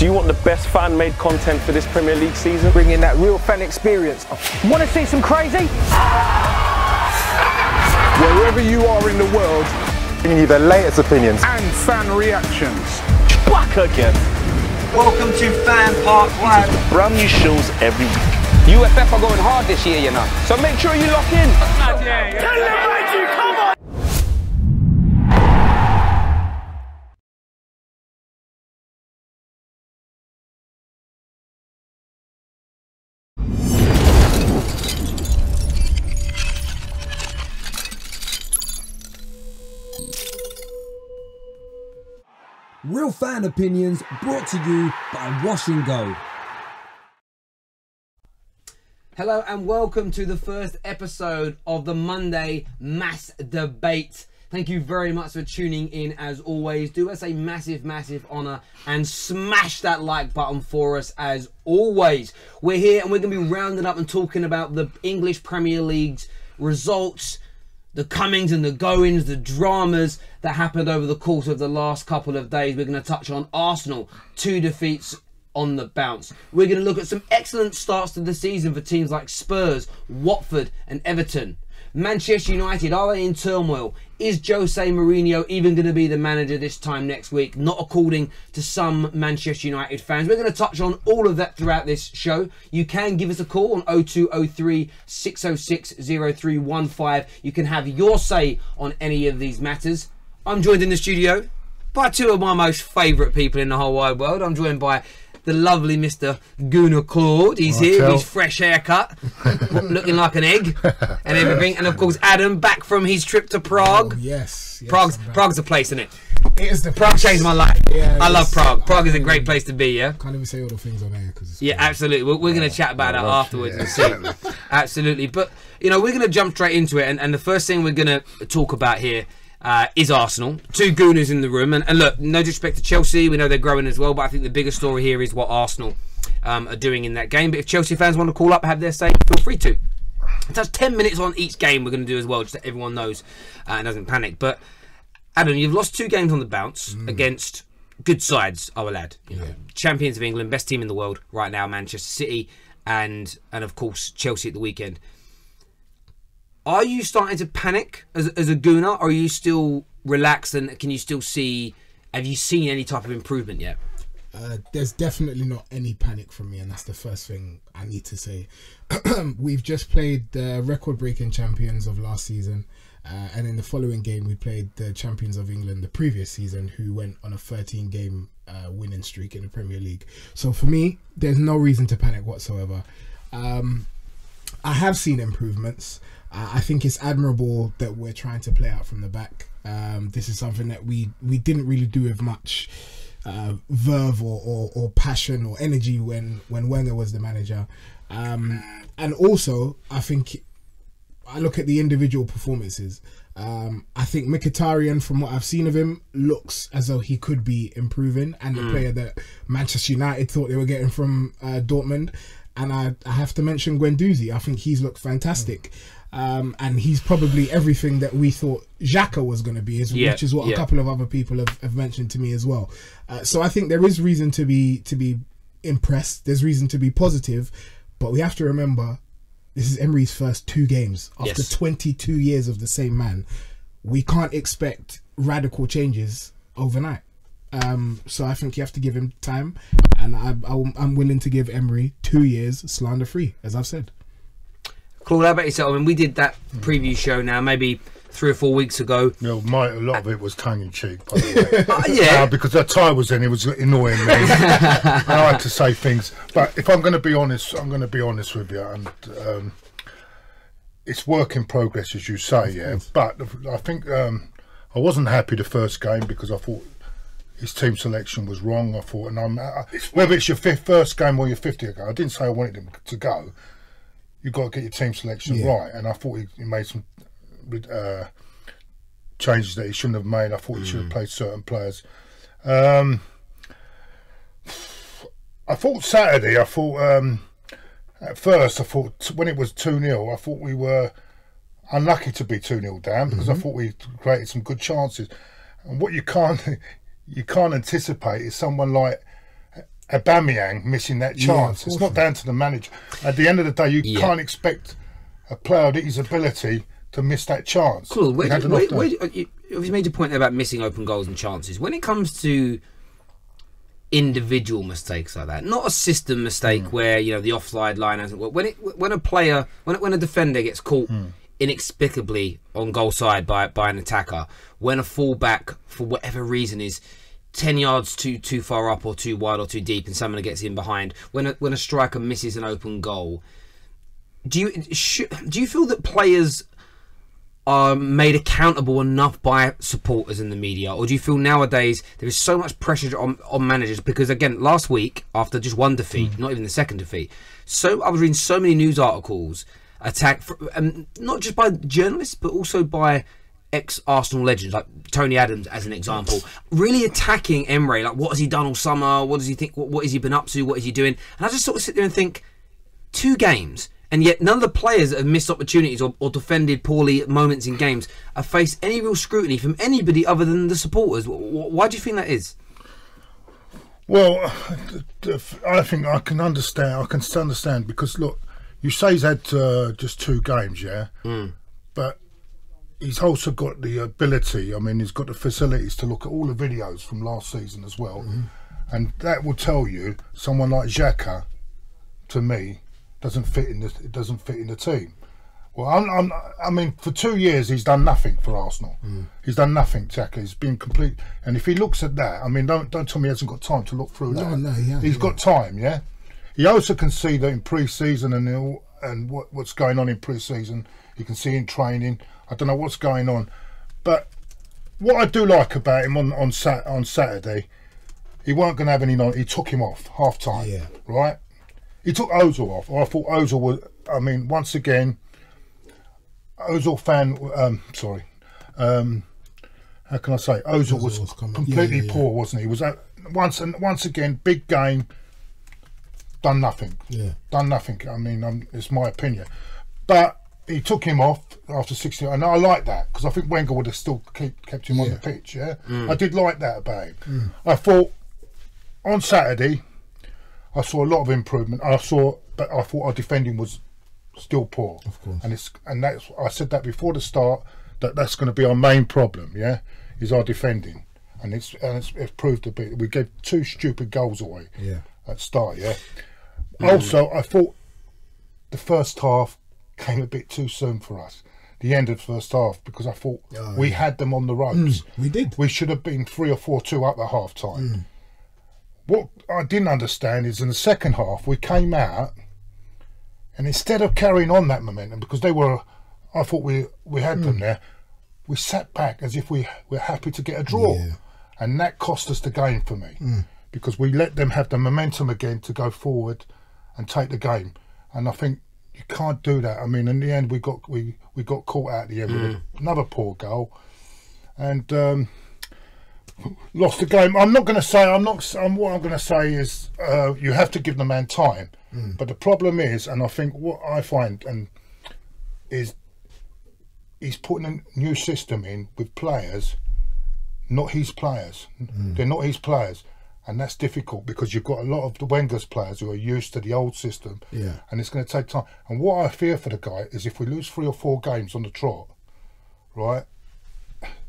Do you want the best fan-made content for this Premier League season? Bring in that real fan experience. Want to see some crazy? Wherever you are in the world, bringing you the latest opinions and fan reactions. Back again. Welcome to FanPark Live. Brand new shows every week. UFF are going hard this year, you know. So make sure you lock in. Tell them, Mikey, come on! Real fan opinions brought to you by Wash and Go. Hello and welcome to the first episode of the Monday Mass Debate. Thank you very much for tuning in as always. Do us a massive, massive honour and smash that like button for us as always. We're here and we're going to be rounding up and talking about the English Premier League's results, the comings and the goings, the dramas that happened over the course of the last couple of days. We're going to touch on Arsenal, 2 defeats on the bounce. We're going to look at some excellent starts to the season for teams like Spurs, Watford and Everton. Manchester United, are they in turmoil? Is Jose Mourinho even going to be the manager this time next week? Not according to some Manchester United fans. We're going to touch on all of that throughout this show. You can give us a call on 0203 606 0315. You can have your say on any of these matters. I'm joined in the studio by 2 of my most favourite people in the whole wide world. I'm joined by the lovely Mr. Gunnar Claude. He's here with his fresh haircut, looking like an egg and everything. And of course, Adam, back from his trip to Prague. Oh, yes. Prague's a place, isn't it? It is the Prague place. changed my life. Yeah, I love Prague. Prague is a great place to be, yeah? Can't even say all the things on air. Yeah, absolutely. We're going to chat about that afterwards and see. Absolutely. But, you know, we're going to jump straight into it. And the first thing we're going to talk about here is Arsenal. 2 Gooners in the room. And look, no disrespect to Chelsea. We know they're growing as well. But I think the bigger story here is what Arsenal are doing in that game. But if Chelsea fans want to call up, have their say, feel free to. That's 10 minutes on each game we're going to do as well, just so everyone knows and doesn't panic. But, Adam, you've lost 2 games on the bounce against good sides, I will add. You know, champions of England, best team in the world right now, Manchester City, and of course, Chelsea at the weekend. Are you starting to panic as a Gooner, or are you still relaxed and can you still see, have you seen any type of improvement yet? There's definitely not any panic from me, and that's the first thing I need to say. We've just played the record-breaking champions of last season, and in the following game we played the champions of England the previous season, who went on a 13-game winning streak in the Premier League. So for me, there's no reason to panic whatsoever. I have seen improvements. I think it's admirable that we're trying to play out from the back. This is something that we didn't really do with much verve or passion or energy when Wenger was the manager. And also, I think I look at the individual performances. I think Mkhitaryan, from what I've seen of him, looks as though he could be improving, and the player that Manchester United thought they were getting from Dortmund. And I have to mention Guendouzi. I think he's looked fantastic. And he's probably everything that we thought Xhaka was going to be, which is what a couple of other people have mentioned to me as well. So I think there is reason to be impressed. There's reason to be positive, but we have to remember this is Emery's first 2 games after 22 years of the same man. We can't expect radical changes overnight. So I think you have to give him time, and I'm willing to give Emery 2 years slander free, as I've said. Claude, how about yourself? I mean, we did that preview show now, maybe 3 or 4 weeks ago. You know, a lot of it was tongue-in-cheek, by the way. Because that tie was in, it was annoying me. And I had to say things. But if I'm going to be honest, I'm going to be honest with you. And it's work in progress, as you say, yeah. But I think I wasn't happy the first game because I thought his team selection was wrong. I thought, whether it's your first game or your 50th game, I didn't say I wanted him to go. You've got to get your team selection right, and I thought he made some changes that he shouldn't have made. I thought he should have played certain players. I thought Saturday, at first, when it was 2-0, I thought we were unlucky to be 2-0 down, because I thought we created some good chances. And what you can't anticipate is someone like Aubameyang missing that chance. It's not down to the manager. At the end of the day, you can't expect a player of his ability to miss that chance. Cool. You made a point there about missing open goals and chances. When it comes to individual mistakes like that, not a system mistake where, you know, the offside line hasn't worked. When a defender gets caught inexplicably on goal side by an attacker, when a fullback for whatever reason is 10 yards too far up or too wide or too deep and someone gets in behind, when a striker misses an open goal, do you feel that players are made accountable enough by supporters in the media, or do you feel nowadays there is so much pressure on managers? Because again, last week, after just one defeat, not even the second defeat, so I was reading so many news articles not just by journalists but also by ex-Arsenal legends like Tony Adams as an example, really attacking Emre, like what has he done all summer, what does he think, what has he been up to, what is he doing? And I just sort of sit there and think, 2 games, and yet none of the players that have missed opportunities or defended poorly at moments in games have faced any real scrutiny from anybody other than the supporters. Why do you think that is? Well, I think I can understand because look, you say he's had just 2 games, but he's also got the ability. I mean, he's got the facilities to look at all the videos from last season as well, and that will tell you someone like Xhaka, to me, doesn't fit in the team. Well, I mean, for 2 years he's done nothing for Arsenal. He's done nothing, Xhaka. He's been complete. And if he looks at that, I mean, don't tell me he hasn't got time to look through that. No, he's got time. Yeah. He also can see that in pre-season and what's going on in pre-season. You can see in training. I don't know what's going on, but what I do like about him on Saturday, he weren't going to have any. He took him off half time. Right. He took Ozil off. I thought Ozil was. I mean, once again, Ozil fan. Sorry. How can I say? Ozil was completely poor, wasn't he? He was once again, big game. Done nothing. Done nothing. I mean, it's my opinion, but he took him off after 60, and I like that because I think Wenger would have still kept him on the pitch. I did like that about him. I thought on Saturday, I saw a lot of improvement. But I thought our defending was still poor. Of course. And I said that before the start, that's going to be our main problem. Is our defending, and it's proved to be. We gave 2 stupid goals away. At the start. Also, I thought the first half came a bit too soon for us. The end of the first half, because I thought we had them on the ropes. We did. We should have been 3 or 4-2 up at half time. What I didn't understand is in the second half we came out, and instead of carrying on that momentum, because I thought we had them there, we sat back as if we were happy to get a draw, and that cost us the game for me, because we let them have the momentum again to go forward and take the game, and I think you can't do that. I mean, in the end we got caught out at the end with another poor goal, and lost the game. What I'm going to say is you have to give the man time. But the problem is, and I think what I find is he's putting a new system in with players, not his players. They're not his players, and that's difficult because you've got a lot of the Wenger's players who are used to the old system, and it's going to take time. And what I fear for the guy is if we lose 3 or 4 games on the trot, right?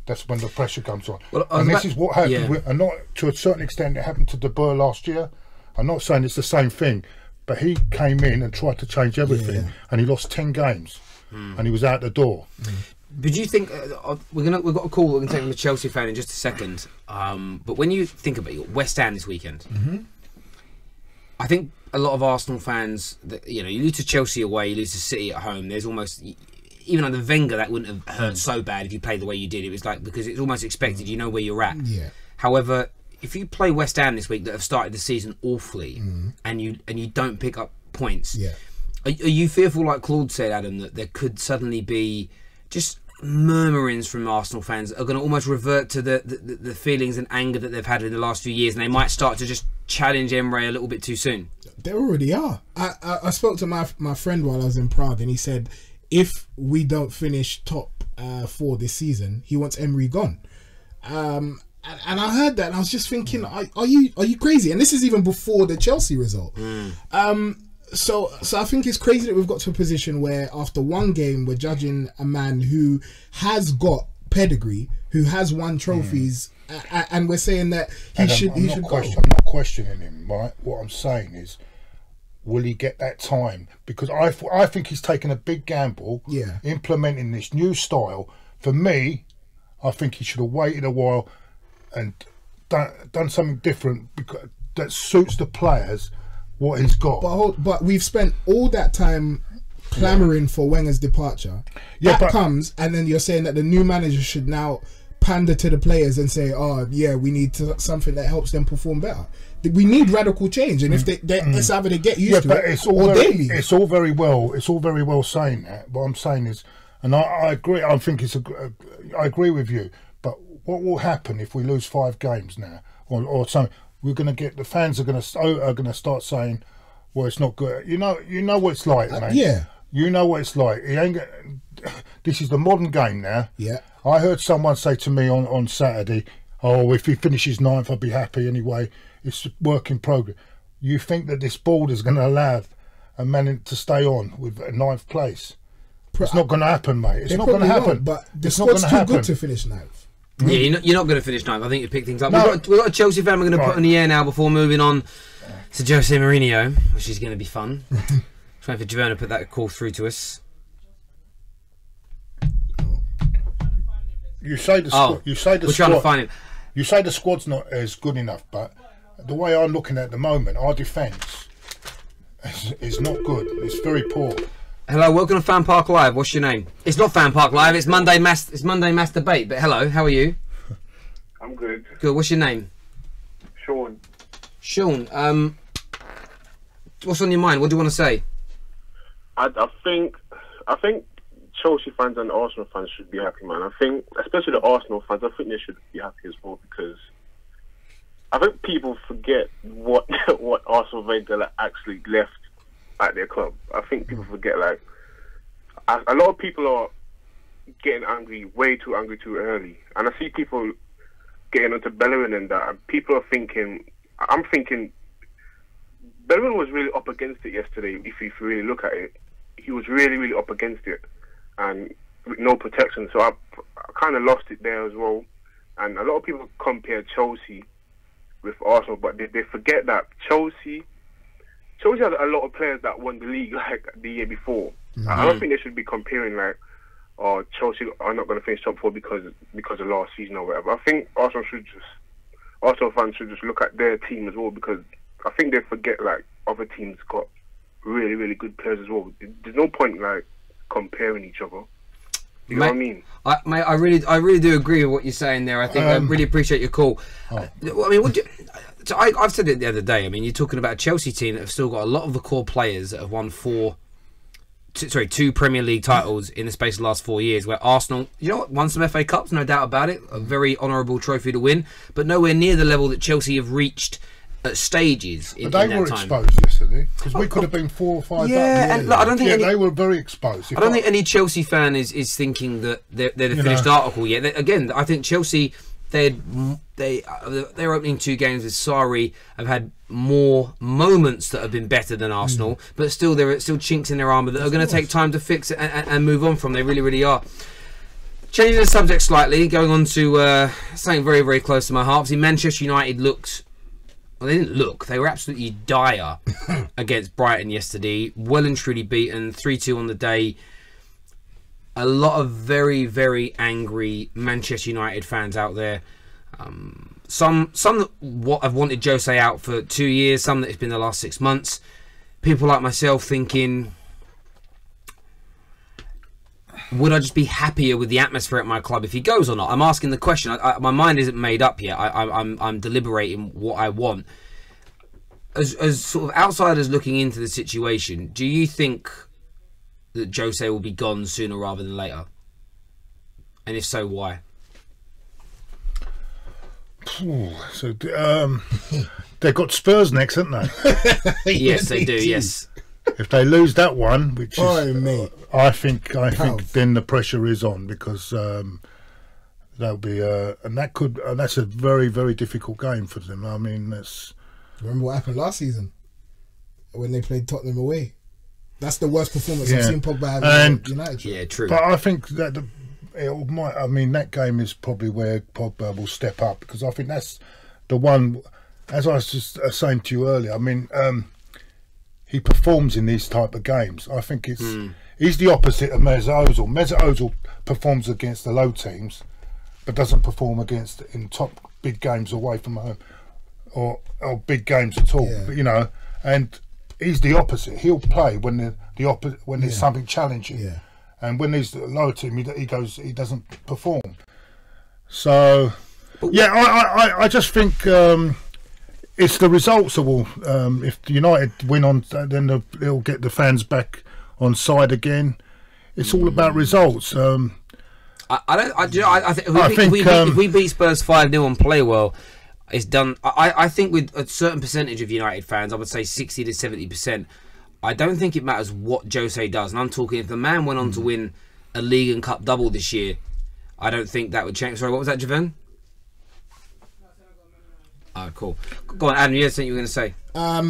That's when the pressure comes on. Well, and this is what happened. And not to a certain extent, it happened to De Boer last year. I'm not saying it's the same thing, but he came in and tried to change everything, and he lost 10 games, and he was out the door. But do you think we've got a call we're going to take from a Chelsea fan in just a second? But when you think about it, West Ham this weekend, I think a lot of Arsenal fans, you lose to Chelsea away, you lose to City at home. There's almost, even under Wenger, that wouldn't have hurt so bad if you played the way you did. It was like, because it's almost expected, you know where you're at. However, if you play West Ham this week that have started the season awfully, and you don't pick up points, are you fearful, like Claude said, Adam, that there could suddenly be just murmurings from Arsenal fans are going to almost revert to the feelings and anger that they've had in the last few years, and they might start to just challenge Emre a little bit too soon? They already are. I spoke to my friend while I was in Prague, and he said if we don't finish top 4 this season, he wants Emery gone. And I heard that, and I was just thinking, are you crazy? And this is even before the Chelsea result. So I think it's crazy that we've got to a position where after one game we're judging a man who has got pedigree, who has won trophies, and we're saying that he should go. I'm not questioning him, right? What I'm saying is, will he get that time? Because I think he's taken a big gamble implementing this new style. For me, I think he should have waited a while and done something different because that suits the players what he's got. But we've spent all that time clamouring for Wenger's departure. That comes, and then you're saying that the new manager should now pander to the players and say, "Oh, yeah, we need something that helps them perform better." We need radical change, and if it's either they get used to it or they leave. It's all very well saying that. What I'm saying is, and I agree. I think I agree with you. But what will happen if we lose 5 games now, or something? We're going to get the fans are going to start saying, "Well, it's not good." You know what it's like, man. Yeah. You know what it's like. This is the modern game now. Yeah. I heard someone say to me on Saturday, "Oh, if he finishes 9th, I'll be happy anyway. It's a work in progress." You think that this board is going to allow a man to stay on with a 9th place? It's not going to happen, mate. It's not going to happen. But the squad's too good to finish 9th. Yeah, you're not going to finish 9th. I think you pick things up. No. We've got a Chelsea fan we're going to put on the air now before moving on to Jose Mourinho, which is going to be fun. Trying for Javon to put that call through to us. You say the squad. We're trying to find him. You say the squad's not as good enough, but the way I'm looking at the moment, our defence is not good. It's very poor. Hello, welcome to FanPark Live. What's your name? It's not FanPark Live. It's Monday Mass Debate. But hello, how are you? I'm good. Good. What's your name? Sean. Sean. What's on your mind? What do you want to say? I think Chelsea fans and Arsenal fans should be happy, man. I think, especially the Arsenal fans, I think they should be happy as well, because I think people forget what Arsene Wenger actually left at their club. I think people forget, like, a lot of people are getting angry, way too angry too early. And I see people getting onto Bellerin and that, and people are thinking, I'm thinking, Bellerin was really up against it yesterday. If you really look at it, he was really, really up against it, and with no protection. So I kind of lost it there as well. And a lot of people compare Chelsea with Arsenal, but they forget that Chelsea has a lot of players that won the league like the year before. I don't think they should be comparing like, oh, Chelsea are not going to finish top 4 because of last season or whatever. I think Arsenal fans should just look at their team as well, because I think they forget like other teams got really, really good players as well. There's no point like comparing each other. You know what I mean? I really do agree with what you're saying there. I think I really appreciate your call. I mean, I've said it the other day. I mean, you're talking about a Chelsea team that have still got a lot of the core players that have won 2 Premier League titles in the space of the last 4 years, where Arsenal, you know what, won some FA Cups, no doubt about it, a very honourable trophy to win, but nowhere near the level that Chelsea have reached at stages in that time. They were exposed yesterday, because we could have been 4 or 5 up. And look, I don't think they were very exposed. I don't think any Chelsea fan is thinking that they're the finished article yet. Again, I think Chelsea, their opening 2 games with Sarri have had more moments that have been better than Arsenal, but still there are still chinks in their armour that are going to take time to fix it and move on from. They really, really are. Changing the subject slightly, going on to something very, very close to my heart. See, Manchester United looked... Well, they didn't look. They were absolutely dire against Brighton yesterday. Well and truly beaten. 3-2 on the day. A lot of very, very angry Manchester United fans out there. Some that have wanted Jose out for 2 years. Some that it's been the last 6 months. People like myself thinking, would I just be happier with the atmosphere at my club if he goes or not? I'm asking the question. My mind isn't made up yet. I'm deliberating what I want. As sort of outsiders looking into the situation, do you think that Jose will be gone sooner rather than later? And if so, why? So they've got Spurs next, haven't they? Yes, they do. Yes. If they lose that one, which is, I think then the pressure is on, because That'll be and that's a very, very difficult game for them. I mean, that's. Remember what happened last season when they played Tottenham away? That's the worst performance I've seen Pogba have in United. Yeah, true. But I think that that game is probably where Pogba will step up, because I think that's the one. As I was just saying to you earlier, I mean, he performs in these type of games. I think he's the opposite of Mesut Ozil. Mesut Ozil performs against the low teams, but doesn't perform in top big games away from home, or big games at all. Yeah. But, you know, and he's the opposite. He'll play when there's something challenging. Yeah. And when he's the lower team, he doesn't perform. So, I just think it's the results that will. If United win on, then they'll get the fans back on side again. It's all about results. I think if we beat Spurs 5-0 and play well, it's done. I think with a certain percentage of United fans, I would say 60 to 70%. I don't think it matters what Jose does. And I'm talking, if the man went on to win a league and cup double this year, I don't think that would change. Sorry, what was that, Javan? Oh, cool. Go on, Adam, you had something you were going to say. I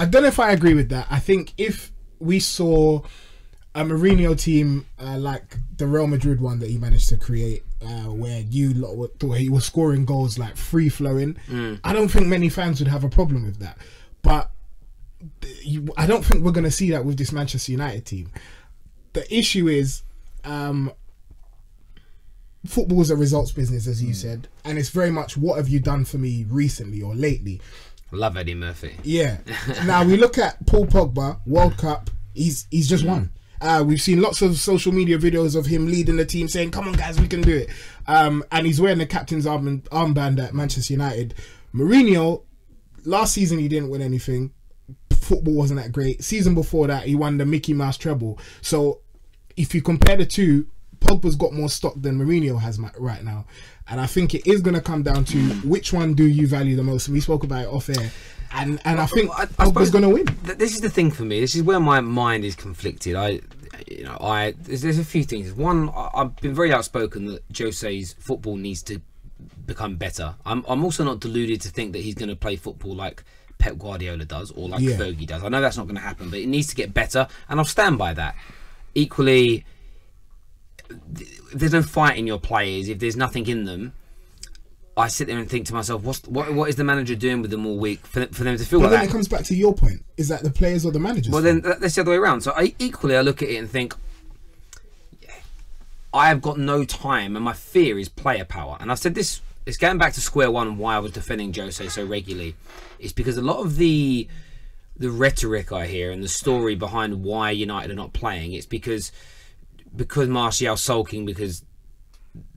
don't know if I agree with that. I think if we saw a Mourinho team like the Real Madrid one that he managed to create, where you thought he was scoring goals like free flowing, I don't think many fans would have a problem with that. But I don't think we're going to see that with this Manchester United team. The issue is football is a results business, as you said, and it's very much what have you done for me recently or lately. Love Eddie Murphy. Yeah. Now we look at Paul Pogba, World Cup, he's just won. We've seen lots of social media videos of him leading the team saying, come on guys, we can do it. And he's wearing the captain's armband at Manchester United. Mourinho, last season he didn't win anything. Football wasn't that great. Season before that he won the Mickey Mouse treble. So if you compare the two, Pogba's got more stock than Mourinho has right now. And I think it is going to come down to which one do you value the most. And we spoke about it off air. And I think Pogba's going to win. This is the thing for me. This is where my mind is conflicted. There's a few things. One, I've been very outspoken that Jose's football needs to become better. I'm also not deluded to think that he's going to play football like Pep Guardiola does or like Fergie does. I know that's not going to happen, but it needs to get better, and I'll stand by that. Equally, if there's no fight in your players, if there's nothing in them, I sit there and think to myself, what is the manager doing with them all week for them to feel like that? But then it comes back to your point. Is that the players or the managers? Well, then that's the other way around. So I look at it and think, I have got no time, and my fear is player power. And I've said this, it's going back to square one, why I was defending Jose so regularly. It's because a lot of the rhetoric I hear and the story behind why United are not playing, it's because Martial's sulking because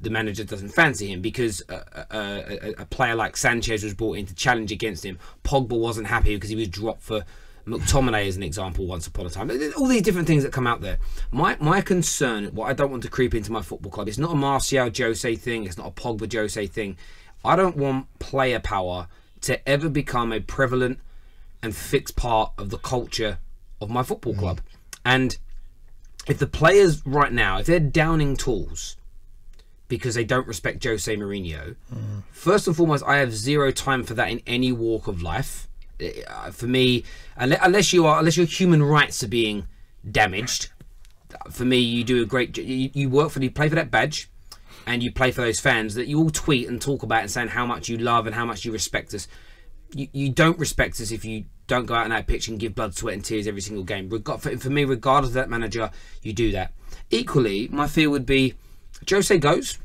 the manager doesn't fancy him, because a player like Sanchez was brought in to challenge against him. Pogba wasn't happy because he was dropped for McTominay, as an example, once upon a time. All these different things that come out there. My concern, what I don't want to creep into my football club, it's not a Martial Jose thing, it's not a Pogba Jose thing. I don't want player power to ever become a prevalent and fixed part of the culture of my football club. And if the players right now, if they're downing tools because they don't respect Jose Mourinho, first and foremost, I have zero time for that in any walk of life. For me, unless your human rights are being damaged, for me, you do a great. You work you play for that badge, and you play for those fans that you all tweet and talk about and saying how much you love and how much you respect us. You don't respect us if you don't go out on that pitch and give blood, sweat and tears every single game. For me, regardless of that manager, you do that. Equally, my fear would be Jose goes,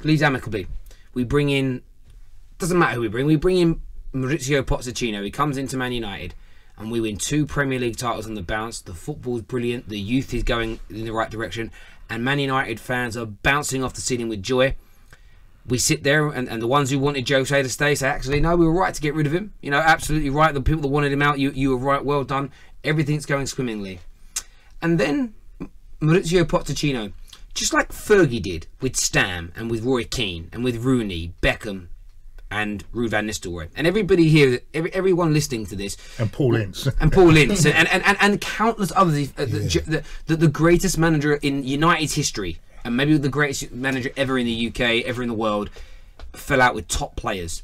leaves amicably. We bring in, doesn't matter who we bring in Maurizio Pochettino. He comes into Man United and we win 2 Premier League titles on the bounce. The football's brilliant. The youth is going in the right direction. And Man United fans are bouncing off the ceiling with joy. We sit there and the ones who wanted Jose to stay say, actually, no, we were right to get rid of him. You know, absolutely right. The people that wanted him out, you were right. Well done. Everything's going swimmingly. And then Maurizio Pochettino, just like Fergie did with Stam and with Roy Keane and with Rooney, Beckham, and Ruud van Nistelrooy, and everybody here, everyone listening to this, and Paul Ince, and countless others, the greatest manager in United's history and maybe the greatest manager ever in the UK, ever in the world, fell out with top players.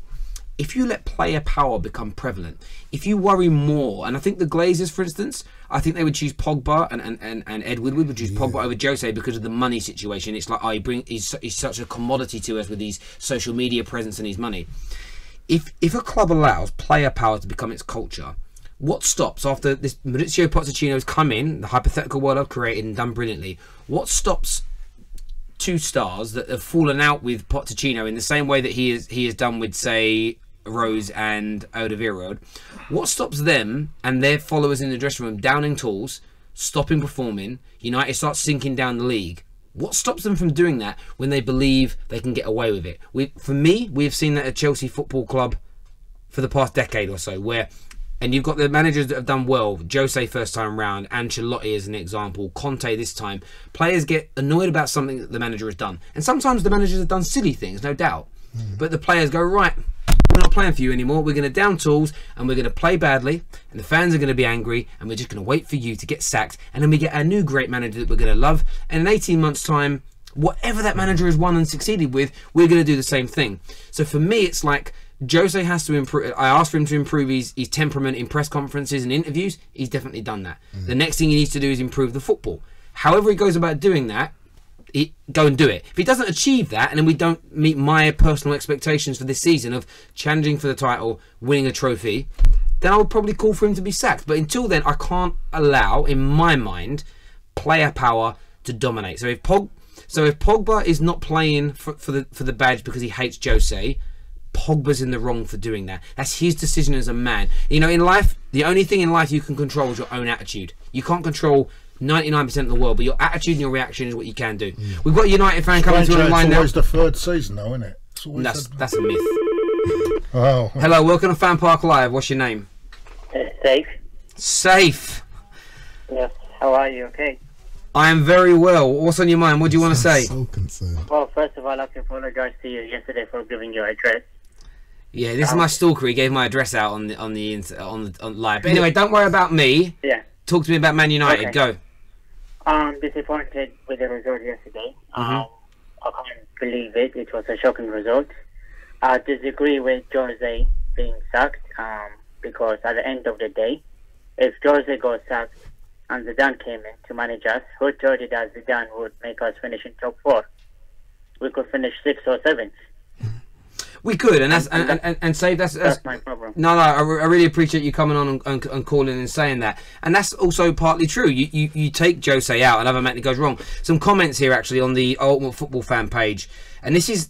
If you let player power become prevalent, if you worry more, and I think the Glazers, for instance, I think they would choose Pogba, and Ed Woodward would choose Pogba over Jose because of the money situation. It's like, he's such a commodity to us with his social media presence and his money. If a club allows player power to become its culture, what stops after this Maurizio Pochettino's come in, the hypothetical world I've created and done brilliantly, what stops two stars that have fallen out with Pochettino in the same way that he has done with, say, Rose and Alderweireld? What stops them and their followers in the dressing room downing tools, stopping performing, United starts sinking down the league? What stops them from doing that when they believe they can get away with it? For me, we've seen that at Chelsea Football Club for the past decade or so, and you've got the managers that have done well. Jose first time round, Ancelotti as an example, Conte this time. Players get annoyed about something that the manager has done. And sometimes the managers have done silly things, no doubt. But the players go, right, we're not playing for you anymore. We're going to down tools and we're going to play badly, and the fans are going to be angry, and we're just going to wait for you to get sacked, and then we get our new great manager that we're going to love, and in 18 months time, whatever that manager has won and succeeded with, we're going to do the same thing. So for me, it's like Jose has to improve. I asked for him to improve his temperament in press conferences and interviews. He's definitely done that. The next thing he needs to do is improve the football. However he goes about doing that, go and do it. If he doesn't achieve that, and then we don't meet my personal expectations for this season of challenging for the title, winning a trophy, then I would probably call for him to be sacked. But until then, I can't allow, in my mind, player power to dominate. So if Pogba is not playing for the badge because he hates Jose, Pogba's in the wrong for doing that. That's his decision as a man. In life, the only thing in life you can control is your own attitude. You can't control 99% of the world, but your attitude and your reaction is what you can do. We've got a United fan coming to the line now. It's always the third season, though, isn't it? That's a myth. Oh. Hello, welcome to FanPark Live. What's your name? Safe. Safe. Yes. How are you? Okay. I am very well. What's on your mind? What do you want to say? So concerned. Well, first of all, I have to apologize to you yesterday for giving your address. Yeah, this is my stalker. He gave my address out on live. But anyway, don't worry about me. Yeah. Talk to me about Man United. Okay. Go. Disappointed with the result yesterday. I can't believe it. It was a shocking result. I disagree with Jose being sacked because at the end of the day, if Jose got sacked and Zidane came in to manage us, who told you that Zidane would make us finish in top 4? We could finish 6th or 7th. We could, and that's my problem. No, I really appreciate you coming on and calling and saying that, and that's also partly true. You take Jose out, another man that goes wrong. Some comments here actually on the Ultimate Football fan page, and this is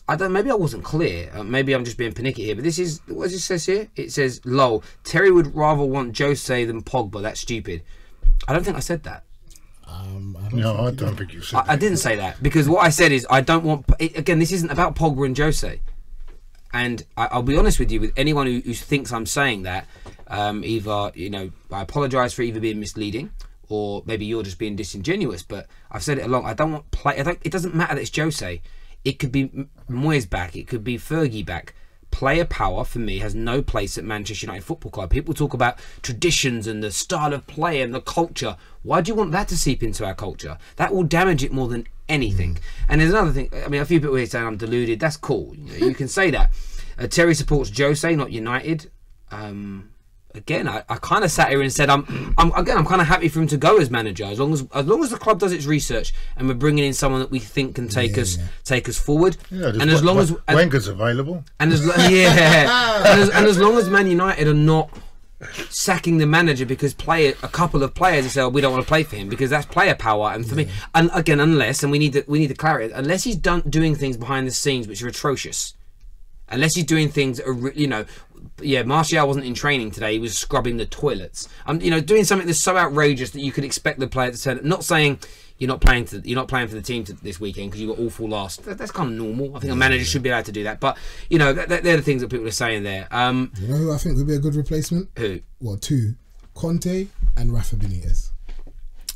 maybe I wasn't clear, maybe I'm just being panicky here, but this is what it says here. It says, "Lol, Terry would rather want Jose than Pogba. That's stupid." I don't think I said that. I don't think you said that. I didn't say that, because what I said is I don't want. Again, this isn't about Pogba and Jose. And I'll be honest with you, with anyone who thinks I'm saying that, either, I apologise for either being misleading, or maybe you're just being disingenuous. But I've said it along. I don't want it doesn't matter that it's Jose. It could be Moyes back. It could be Fergie back. Player power for me has no place at Manchester United Football Club. People talk about traditions and the style of play and the culture. Why do you want that to seep into our culture? That will damage it more than anything. And there's another thing. I mean, a few people here saying I'm deluded. That's cool. You can say that. Terry supports Jose, not United. Again, I kind of sat here and said I'm kind of happy for him to go as manager, as long as the club does its research and we're bringing in someone that we think can take us forward. Yeah, and as long as Wenger's available, and as long as Man United are not sacking the manager because a couple of players have said, we don't want to play for him, because that's player power. And for me, and again, unless, and we need the clarity, unless he's doing things behind the scenes which are atrocious. Unless he's doing things that are, Martial wasn't in training today. He was scrubbing the toilets. Doing something that's so outrageous that you could expect the player to turn. Not saying you're not playing for the team this weekend because you were awful last. That's kind of normal. I think a manager should be able to do that. But they're the things that people are saying there. You know who I think would be a good replacement? Who? Well, two: Conte and Rafa Benitez.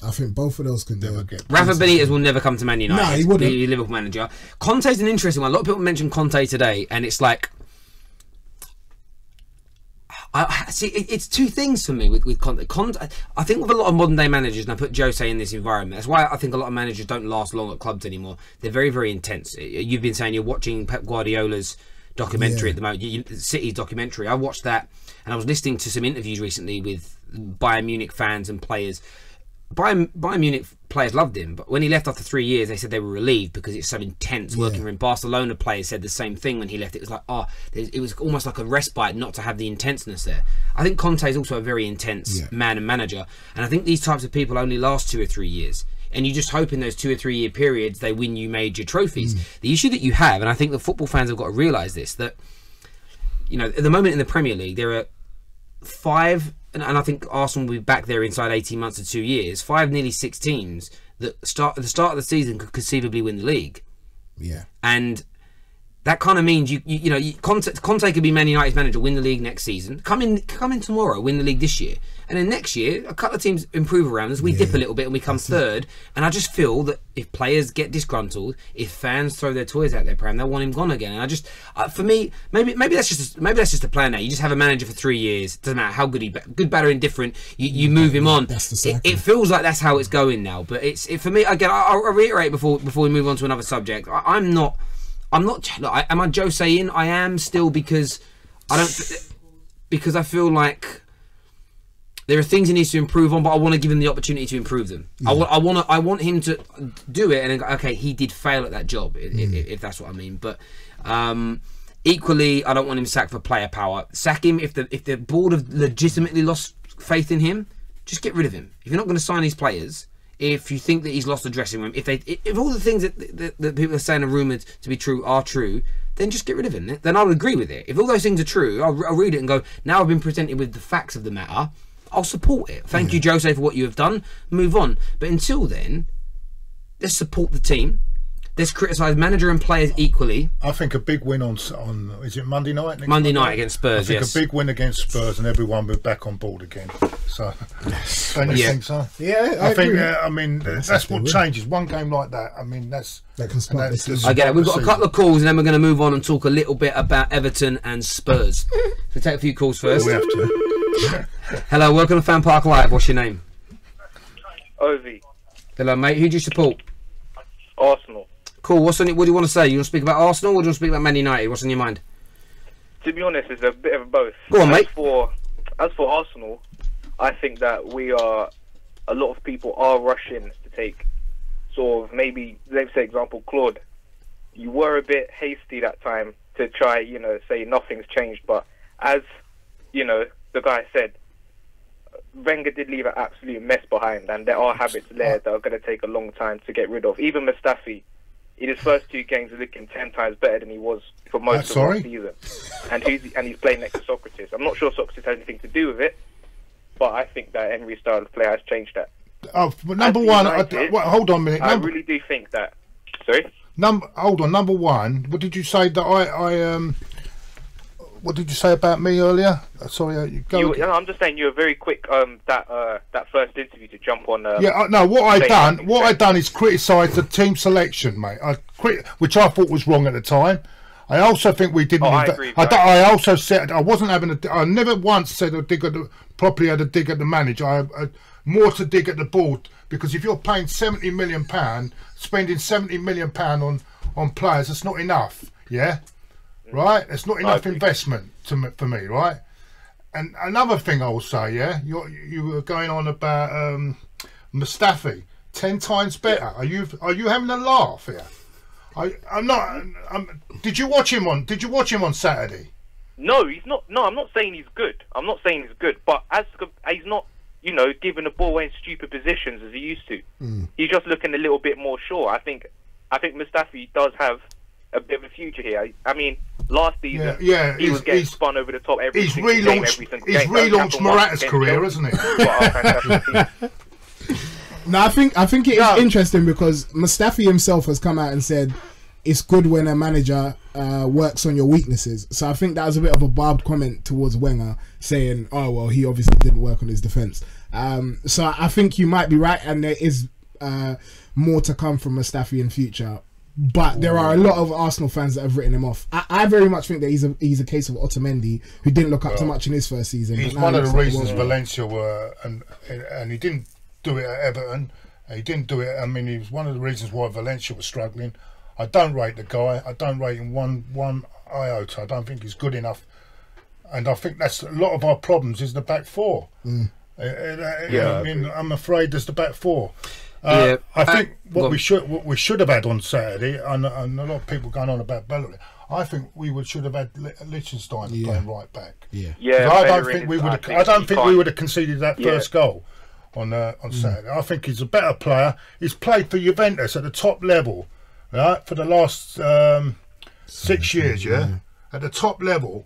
I think both of those could never get. Rafa Benitez will never come to Man United. No, he wouldn't. The Liverpool manager. Conte's an interesting one. A lot of people mentioned Conte today, and it's like, I see. It's two things for me with Conte. I think with a lot of modern day managers, and I put Jose in this environment. That's why I think a lot of managers don't last long at clubs anymore. They're very, very intense. You've been saying you're watching Pep Guardiola's documentary at the moment, City's documentary. I watched that, and I was listening to some interviews recently with Bayern Munich fans and players. Bayern Munich players loved him, but when he left after 3 years, they said they were relieved because it's so intense working for him. Barcelona players said the same thing when he left. It was like, it was almost like a respite not to have the intenseness there. I think Conte is also a very intense man and manager, and I think these types of people only last 2 or 3 years. And you just hope in those 2 or 3 year periods they win you major trophies. The issue that you have, and I think the football fans have got to realise this, that at the moment in the Premier League there are 5. And I think Arsenal will be back there inside 18 months to 2 years. 5, nearly 6 teams that at the start of the season could conceivably win the league. Yeah. And that kind of means Conte could be Man United's manager, win the league next season, come in tomorrow, win the league this year, and then next year a couple of teams improve around us. We dip a little bit and we come third. And I just feel that if players get disgruntled, if fans throw their toys out their pram, they'll want him gone again. And I just, for me, maybe that's just the plan now. You just have a manager for 3 years. Doesn't matter how good good, bad, or indifferent. You move him on. That's the cycle. It feels like that's how it's going now. But for me again. I'll reiterate before we move on to another subject. I'm not. Am I Jose in? I am still because I feel like there are things he needs to improve on, but I want to give him the opportunity to improve them. I want him to do it and then go, okay, he did fail at that job, if that's what I mean. But equally, I don't want him sacked for player power. Sack him if the board have legitimately lost faith in him. Just get rid of him. If you're not going to sign these players, if you think that he's lost the dressing room, if all the things that people are saying are rumoured to be true are true, then just get rid of him. Then I'll agree with it. If all those things are true, I'll read it and go, now I've been presented with the facts of the matter, I'll support it. Thank you, Jose, for what you have done. Move on. But until then, let's support the team. Let's criticise manager and players equally. I think a big win on is it Monday night? Monday night against Spurs. I think a big win against Spurs and everyone will be back on board again. So, don't you think so? Yeah, I think. I mean, that's what changes. One game like that. I mean, that can start. I get it. We've got a couple of calls and then we're going to move on and talk a little bit about Everton and Spurs. So take a few calls first. We have to. Hello, welcome to FanPark Live. What's your name? Ovi. Hello, mate. Who do you support? Arsenal. Cool. What do you want to say? You want to speak about Arsenal or do you want to speak about Man United? What's in your mind? To be honest, it's a bit of both. Go on, mate. As for Arsenal, I think that a lot of people are rushing to take sort of maybe, let's say, example, Claude. You were a bit hasty that time to try, say nothing's changed. But as, the guy said, Wenger did leave an absolute mess behind, and there are habits there that are going to take a long time to get rid of. Even Mustafi, in his first 2 games, is looking 10 times better than he was for most of last season. And he's playing next to Socrates. I'm not sure Socrates has anything to do with it, but I think that Henry's style of play has changed that. Oh, but number one, hold on a minute. I really do think that. Sorry? Hold on, number one, what did you say that what did you say about me earlier? Sorry, I'm just saying you were very quick that first interview to jump on. What I done is criticise the team selection, mate. Which I thought was wrong at the time. I also think we didn't. I also said I wasn't having I never once said properly had a dig at the manager. I more to dig at the board, because if you're paying £70 million, spending £70 million on players, that's not enough. Yeah. Right, it's not enough investment for me, right? And another thing I will say, you were going on about Mustafi, 10 times better. Are you having a laugh here? I'm not. Did you watch him on Saturday? No, he's not. No, I'm not saying he's good. But as he's not, giving the ball away in stupid positions as he used to. He's just looking a little bit more sure. I think Mustafi does have a bit of a future here. I mean, last season, he was getting spun over the top every single game. He's relaunched Morata's career, hasn't he? No, I think it is interesting because Mustafi himself has come out and said it's good when a manager works on your weaknesses. So I think that was a bit of a barbed comment towards Wenger, saying, "Oh well, he obviously didn't work on his defence." So I think you might be right, and there is more to come from Mustafi in future. But there are a lot of Arsenal fans that have written him off. I very much think that he's a case of Otamendi, who didn't look up to much in his first season. He's one of the reasons Valencia were, and he didn't do it at Everton. He didn't do it. I mean, he was one of the reasons why Valencia was struggling. I don't rate the guy. I don't rate him one iota. I don't think he's good enough, and I think that's a lot of our problems is the back four. I mean, I'm afraid there's the back four. I think what we should have had on Saturday, and a lot of people going on about Bellerin. I think we should have had Liechtenstein playing right back. I don't think we would. I don't think we would have conceded that first goal on Saturday. I think he's a better player. He's played for Juventus at the top level, right, for the last 6 years. At the top level,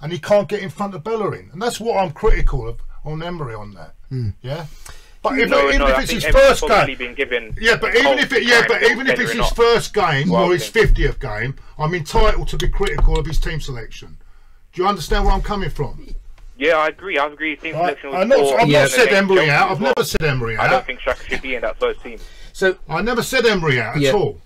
and he can't get in front of Bellerin, and that's what I'm critical of on Emery on that. But even if it's his first game, but even if it's his first game or his 50th game, I'm entitled to be critical of his team selection. Do you understand where I'm coming from? Yeah, I agree. Team selection. I've not said Emery out. I've never said Emery out. I don't think Xhaka should be in that first team. So I never said Emery out at all.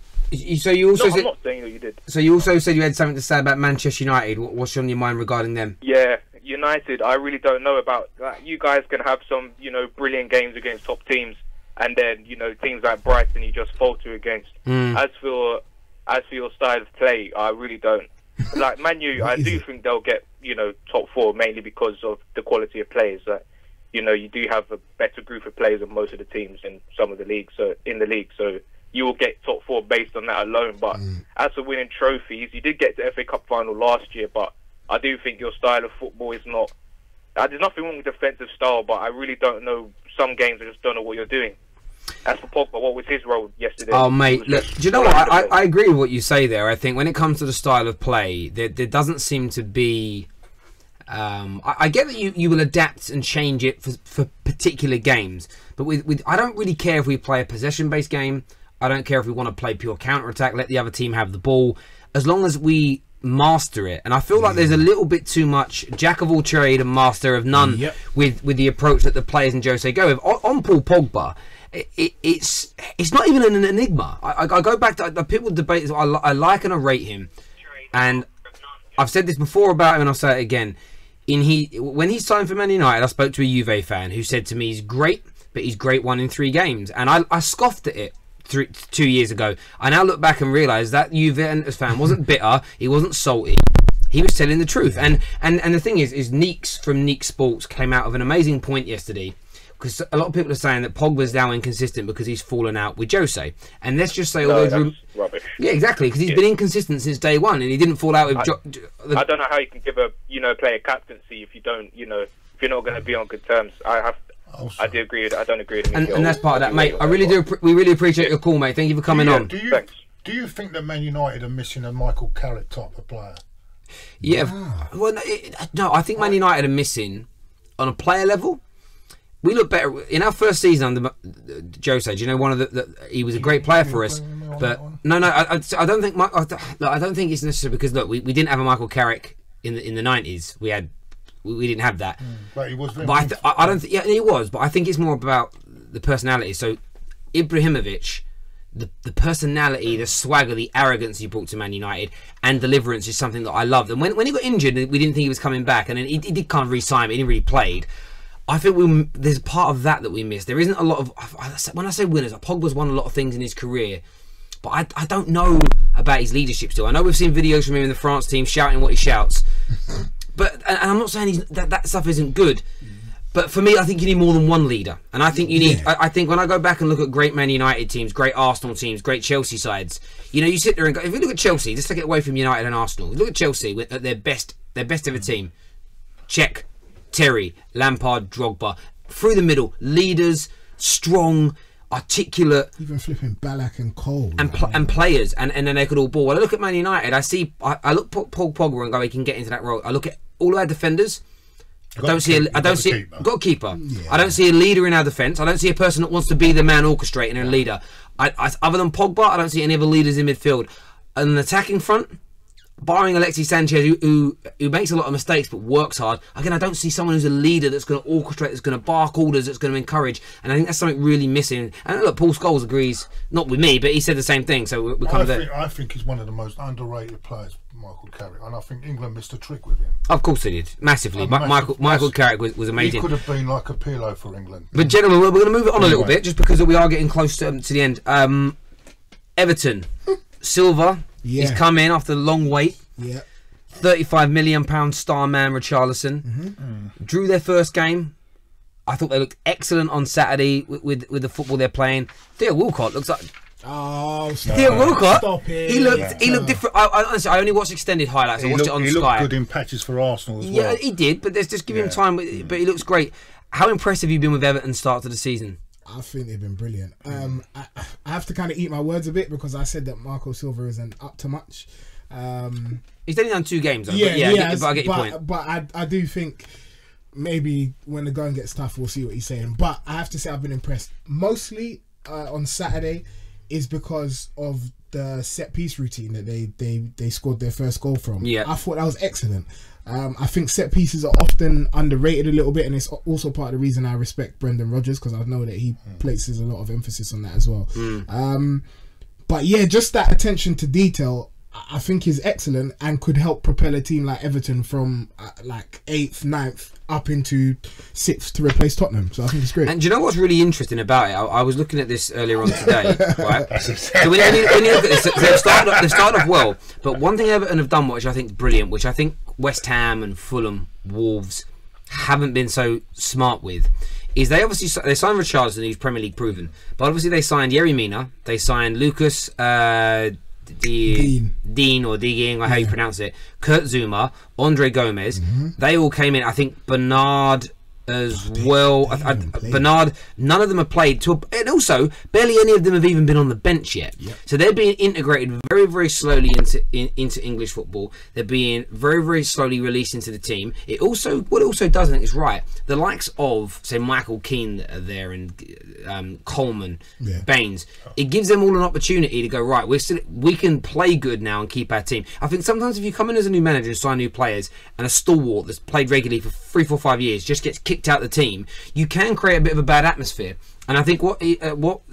So you also said, I'm not saying that you did. So you also said you had something to say about Manchester United. What's on your mind regarding them? Yeah, United. I really don't know about that. You guys can have some, brilliant games against top teams, and then teams like Brighton you just falter against. As for your style of play, I really don't. Like Man U, I do think they'll get top four mainly because of the quality of players. That you do have a better group of players than most of the teams in some of the leagues. So you will get top four based on that alone. But as for winning trophies, you did get the FA Cup final last year, but I do think your style of football is not... there's nothing wrong with defensive style, but I really don't know. Some games I just don't know what you're doing. As for Pogba, what was his role yesterday? Oh, mate, look, do you know what? I agree with what you say there. I think when it comes to the style of play, there doesn't seem to be... I get that you will adapt and change it for particular games, but I don't really care if we play a possession-based game. I don't care if we want to play pure counter-attack, let the other team have the ball, as long as we master it. And I feel like there's a little bit too much jack of all trade and master of none with the approach that the players and Jose go with. On Paul Pogba, it's not even an enigma. I go back to the people debate. I like and I rate him, and I've said this before about him, and I'll say it again. When he signed for Man United, I spoke to a Juve fan who said to me, "He's great, but he's great 1 in 3 games," and I scoffed at it 2 years ago. I now look back and realise that Juventus fan wasn't bitter, he wasn't salty, he was telling the truth. And the thing is Neeks from Neek Sports came out of an amazing point yesterday, because a lot of people are saying that Pogba's now inconsistent because he's fallen out with Jose. And let's just say, that's rubbish. Yeah, exactly, because he's been inconsistent since day one, and he didn't fall out with. I don't know how you can give a player captaincy if you don't, if you're not going to be on good terms. I do agree. I don't agree with him. And that's part of that, mate. I really do. We really appreciate your call, mate. Thank you for coming on. Do you think that Man United are missing a Michael Carrick type of player? Yeah. Well, no. I think Man United are missing on a player level. We look better in our first season under Jose. Do you know he was a great player for us, but no. I don't think. I don't think it's necessary because look, we didn't have a Michael Carrick in the 90s. We didn't have that. But he was. But I don't think. Yeah, he was. But I think it's more about the personality. So Ibrahimovic, the personality, the swagger, the arrogance he brought to Man United, and deliverance is something that I loved. And when he got injured, we didn't think he was coming back, and then he did kind of re-sign, but he didn't really played. I think there's part of that we missed. There isn't a lot of... When I say winners, Pogba's won a lot of things in his career, but I don't know about his leadership still. I know we've seen videos from him in the France team shouting what he shouts, but and I'm not saying that stuff isn't good. But for me, I think you need more than one leader. And I think you need... I think when I go back and look at great Man United teams, great Arsenal teams, great Chelsea sides, you sit there and go... If you look at Chelsea, just take it away from United and Arsenal. Look at Chelsea at their best ever team. Check. Terry, Lampard, Drogba. Through the middle, leaders, strong, articulate... Even flipping Ballack and Cole. And players. And then they could all ball. When I look at Man United, I look at Paul Pogba and go, he can get into that role. I look at all our defenders... I don't see got a keeper. Yeah. I don't see a leader in our defence. I don't see a person that wants to be the man orchestrating and a leader. Other than Pogba, I don't see any other leaders in midfield. On the attacking front, barring Alexis Sanchez, who makes a lot of mistakes but works hard, again, I don't see someone who's a leader that's going to orchestrate, that's going to bark orders, that's going to encourage, and I think that's something really missing. And look, Paul Scholes agrees, not with me, but he said the same thing, so we're kind of there. I think he's one of the most underrated players, Michael Carrick, and I think England missed a trick with him. Of course they did, massively. Michael Carrick was amazing. He could have been like a Pirlo for England. But gentlemen, we're going to move it on a little bit, just because we are getting close to the end. Everton, Silva, he's come in after a long wait. Yeah. £35 million star man Richarlison. Drew their first game. I thought they looked excellent on Saturday with the football they're playing. Theo Walcott looks like... Oh, stop. Theo Walcott, Stop it. he looked different. Honestly, I only watched extended highlights. I watched it on Sky. He looked good in patches for Arsenal as well. Yeah, he did, but let's just give him time. But he looks great. How impressive have you been with Everton's start to the season? I think they've been brilliant. I have to kind of eat my words a bit because I said that Marco Silva isn't up to much. He's only done 2 games, though. But I get your point. But I do think maybe when the going gets tough, we'll see what he's saying. But I have to say I've been impressed. Mostly on Saturday is because of the set piece routine that they scored their first goal from. Yeah. I thought that was excellent. I think set pieces are often underrated a little bit, and it's also part of the reason I respect Brendan Rodgers, because I know that he places a lot of emphasis on that as well. But yeah, just that attention to detail I think is excellent and could help propel a team like Everton from like 8th, 9th up into 6th to replace Tottenham. So I think it's great. And do you know what's really interesting about it? I was looking at this earlier on today, right? So when you look at this, they've started off well, but one thing Everton have done, which I think is brilliant, which I think West Ham and Fulham, Wolves haven't been so smart with, is they signed Richarlison, who's Premier League proven, but obviously they signed Yerry Mina, they signed Lucas Dean or Digging, or how you pronounce it, Kurt Zuma, Andre Gomez. They all came in. I think Bernard as well. Bernard, none of them have played, and also barely any of them have even been on the bench yet. So they're being integrated very, very slowly into English football. They're being very, very slowly released into the team. What it also does, I think, is right. The likes of, say, Michael Keane that are there, and Coleman, Baines, it gives them all an opportunity to go, right, we can play good now and keep our team. I think sometimes if you come in as a new manager and sign new players, and a stalwart that's played regularly for 3, 4, 5 years just gets kicked out the team, you can create a bit of a bad atmosphere. And I think what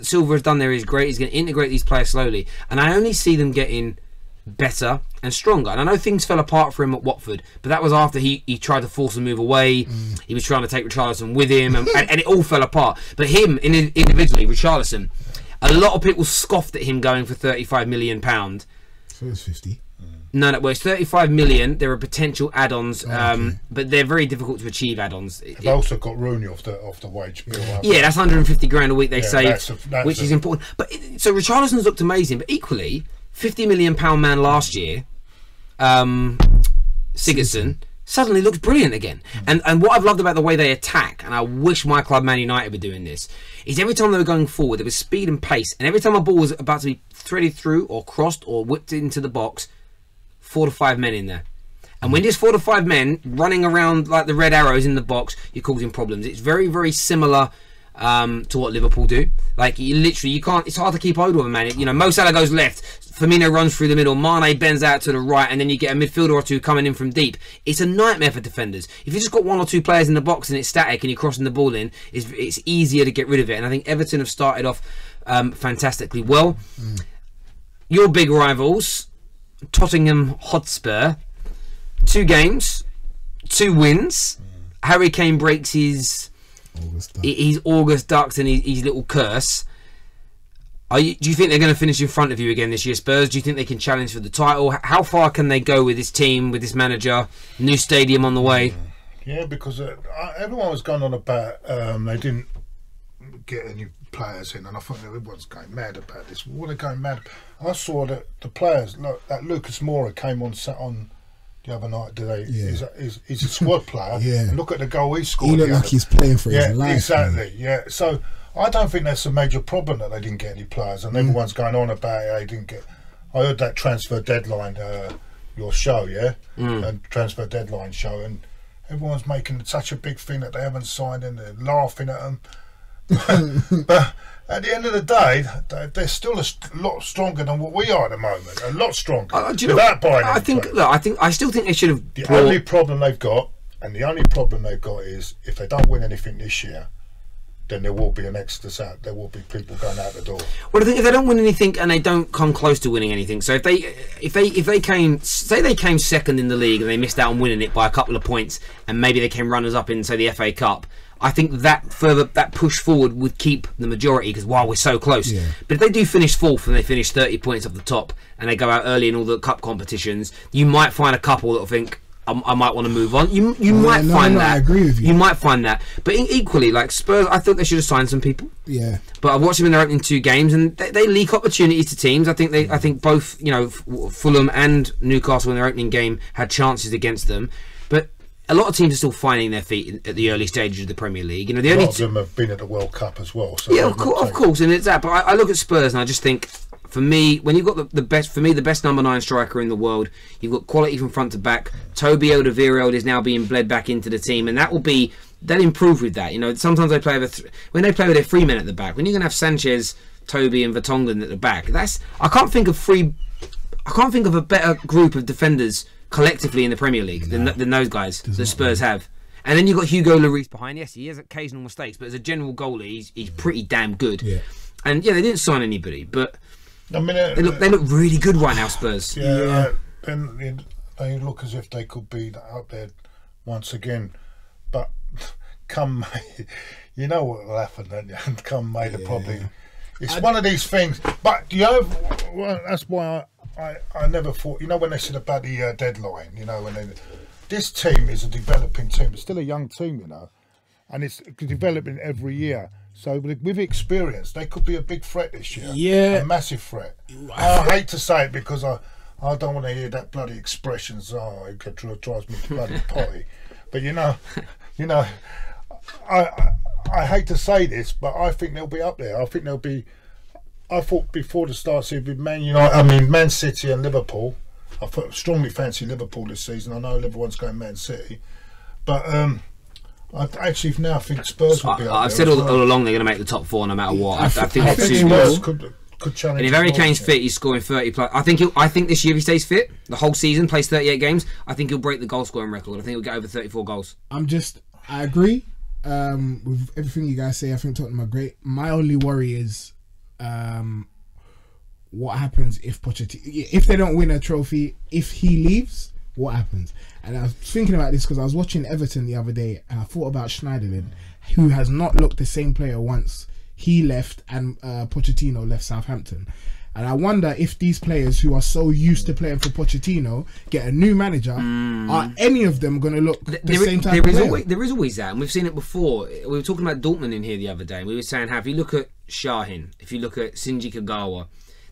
Silva has done there is great. He's going to integrate these players slowly, and I only see them getting better and stronger. And I know things fell apart for him at Watford, but that was after he tried to force a move away. He was trying to take Richarlison with him, and it all fell apart. But him individually, Richarlison, a lot of people scoffed at him going for £35 million. So it's 50. No, well, it's 35 million. There are potential add-ons, but they're very difficult to achieve add-ons. They've also got Rooney off the wage bill. Yeah, that's 150 grand a week they saved, which is important. But so Richarlison's looked amazing, but equally, £50 million man last year, Sigurdsson suddenly looks brilliant again. And what I've loved about the way they attack, and I wish my club Man United were doing this, is every time they were going forward, there was speed and pace, and every time a ball was about to be threaded through or crossed or whipped into the box, 4 to 5 men in there. And when there's 4 to 5 men running around like the red arrows in the box, you're causing problems. It's very, very similar to what Liverpool do. Like, you can't, it's hard to keep hold of a man. You know, Mo Salah goes left, Firmino runs through the middle, Mane bends out to the right, and then you get a midfielder or two coming in from deep. It's a nightmare for defenders. If you just got 1 or 2 players in the box and it's static and you're crossing the ball in, it's easier to get rid of it. And I think Everton have started off fantastically well. Your big rivals, Tottenham Hotspur, 2 games, 2 wins. Harry Kane breaks his August ducks and his little curse. Do you think they're going to finish in front of you again this year, Spurs? Do you think they can challenge for the title? How far can they go with this team, with this manager, new stadium on the way? Yeah, because everyone was going on about they didn't get any players in, and I think everyone's going mad about this. What are they going mad about? I saw that the players, look, that Lucas Moura came on the other night today. He's a squad player. And look at the goal he scored. He looked like he's playing for his life. Exactly. Man. So I don't think that's a major problem that they didn't get any players, and everyone's going on about it. They didn't get. I heard that transfer deadline, your show, and transfer deadline show, and everyone's making such a big thing that they haven't signed, and they're laughing at them. But at the end of the day, they're still a lot stronger than what we are at the moment. A lot stronger. I still think they should have. The only problem they've got, is if they don't win anything this year, then there will be an exodus out. There will be people going out the door. Well, I think if they don't win anything and they don't come close to winning anything, so if they came second in the league and they missed out on winning it by a couple of points, and maybe they came runners up in, say, the FA Cup, I think that push forward would keep the majority, because we're so close. Yeah. But if they do finish fourth and they finish 30 points off the top and they go out early in all the cup competitions, you might find a couple that will think, I might want to move on. You might find that. I agree with you. You might find that. But equally, like Spurs, I thought they should have signed some people. Yeah. But I've watched them in their opening 2 games, and they leak opportunities to teams. I think both, Fulham and Newcastle in their opening game had chances against them. But a lot of teams are still finding their feet at the early stages of the Premier League. A lot of them have been at the World Cup as well. So yeah, of course, and it's that. But I look at Spurs and I just think, for me, when you've got the best number 9 striker in the world, you've got quality from front to back. Toby Alderweireld is now being bled back into the team, and they'll improve with that. Sometimes they play when they play with their 3 men at the back. When you're going to have Sanchez, Toby, and Vertonghen at the back, I can't think of a better group of defenders collectively in the Premier League than those guys that Spurs have. And then you've got Hugo Lloris behind. Yes, he has occasional mistakes, but as a general goalie, he's pretty damn good. Yeah. And yeah, they didn't sign anybody, but they look really good right now, Spurs. Yeah. And they look as if they could be out there once again. But come May, you know what will happen, don't you? And come May, probably. It's one of these things. But that's why I never thought. When they said about the deadline, this team is a developing team. It's still a young team, and it's developing every year. So with experience, they could be a big threat this year. Yeah, a massive threat. I hate to say it because I don't want to hear that bloody expressions. Oh, it drives me bloody potty. But I hate to say this, but I think they'll be up there. I think they'll be. I thought before the start, it'd be Man City and Liverpool. I strongly fancy Liverpool this season. I know everyone's going Man City, but I actually now think Spurs will be up there. I've said all along they're going to make the top 4 no matter what. I think Spurs could challenge. And if Harry Kane's fit, he's scoring 30 plus. I think this year if he stays fit, the whole season, plays 38 games, I think he'll break the goal scoring record. I think he'll get over 34 goals. I agree with everything you guys say. I think Tottenham are great. My only worry is what happens if they don't win a trophy, if he leaves, what happens? And I was thinking about this because I was watching Everton the other day, and I thought about Schneiderlin, who has not looked the same player once he left and Pochettino left Southampton. And I wonder if these players who are so used to playing for Pochettino get a new manager, are any of them going to look the same type of player? There is always that, and we've seen it before. We were talking about Dortmund in here the other day, and we were saying how if you look at Shahin, if you look at Shinji Kagawa,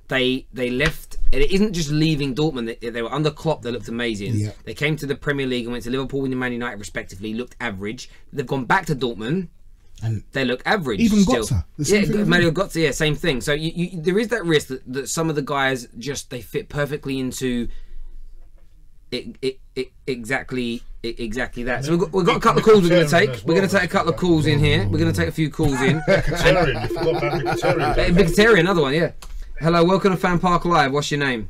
they left, and it isn't just leaving Dortmund. They were under Klopp, they looked amazing. Yeah. They came to the Premier League and went to Liverpool and Man United respectively, looked average. They've gone back to Dortmund, and they look average. Even still. Götze. Mario Götze, same thing. So there is that risk that some of the guys they fit perfectly into exactly that. So we've got a couple of calls we're going to take. We're going to take a couple of calls in here. We're going to take a few calls in. Mkhitaryan, another one, yeah. Hello, welcome to FanPark Live. What's your name?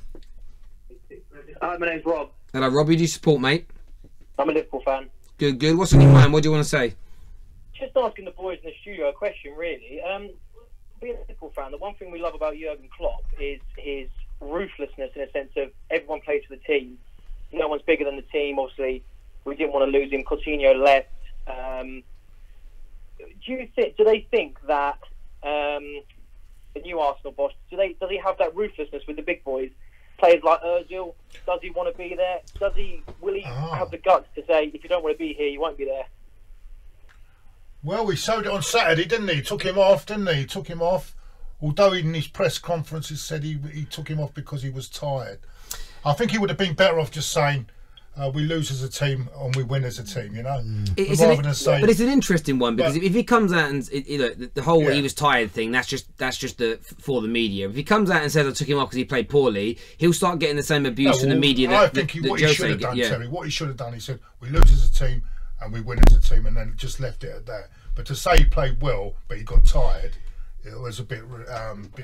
Hi, my name's Rob. Hello, Rob. Who do you support, mate? I'm a Liverpool fan. Good. What's on your mind? What do you want to say? Just asking the boys in the studio a question, really. Being a Liverpool fan, the one thing we love about Jurgen Klopp is his ruthlessness in a sense of everyone plays for the team. No one's bigger than the team. Obviously, we didn't want to lose him. Coutinho left. Do they think that the new Arsenal boss, does he have that ruthlessness with the big boys? Players like Ozil, does he want to be there? Will he have the guts to say, if you don't want to be here, you won't be there? Well, we showed it on Saturday, didn't he? He took him off, didn't he? He took him off. Although in his press conferences said he took him off because he was tired. I think he would have been better off just saying, we lose as a team and we win as a team, But it's an interesting one because if he comes out and the whole he was tired thing, that's just for the media. If he comes out and says I took him off because he played poorly, he'll start getting the same abuse from the media. What he should have done, Terry, what he should have done, he said we lose as a team and we win as a team, and then just left it at that. But to say he played well, but he got tired, it was a bit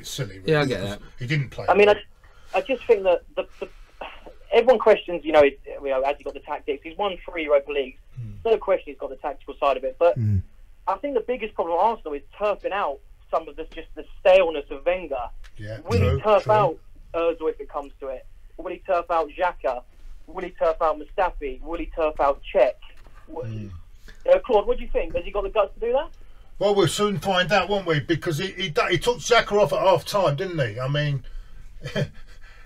silly. Really, yeah, I get that. He didn't play. I mean, I just think that everyone questions, has he got the tactics? He's won 3 Europa Leagues. No question he's got the tactical side of it. But I think the biggest problem at Arsenal is turfing out some of the staleness of Wenger. Yeah, Will he turf out Ozil if it comes to it? Will he turf out Xhaka? Will he turf out Mustafi? Will he turf out Cech? Claude, what do you think? Has he got the guts to do that? Well, we'll soon find out, won't we? Because he took Xhaka off at half time, didn't he? I mean,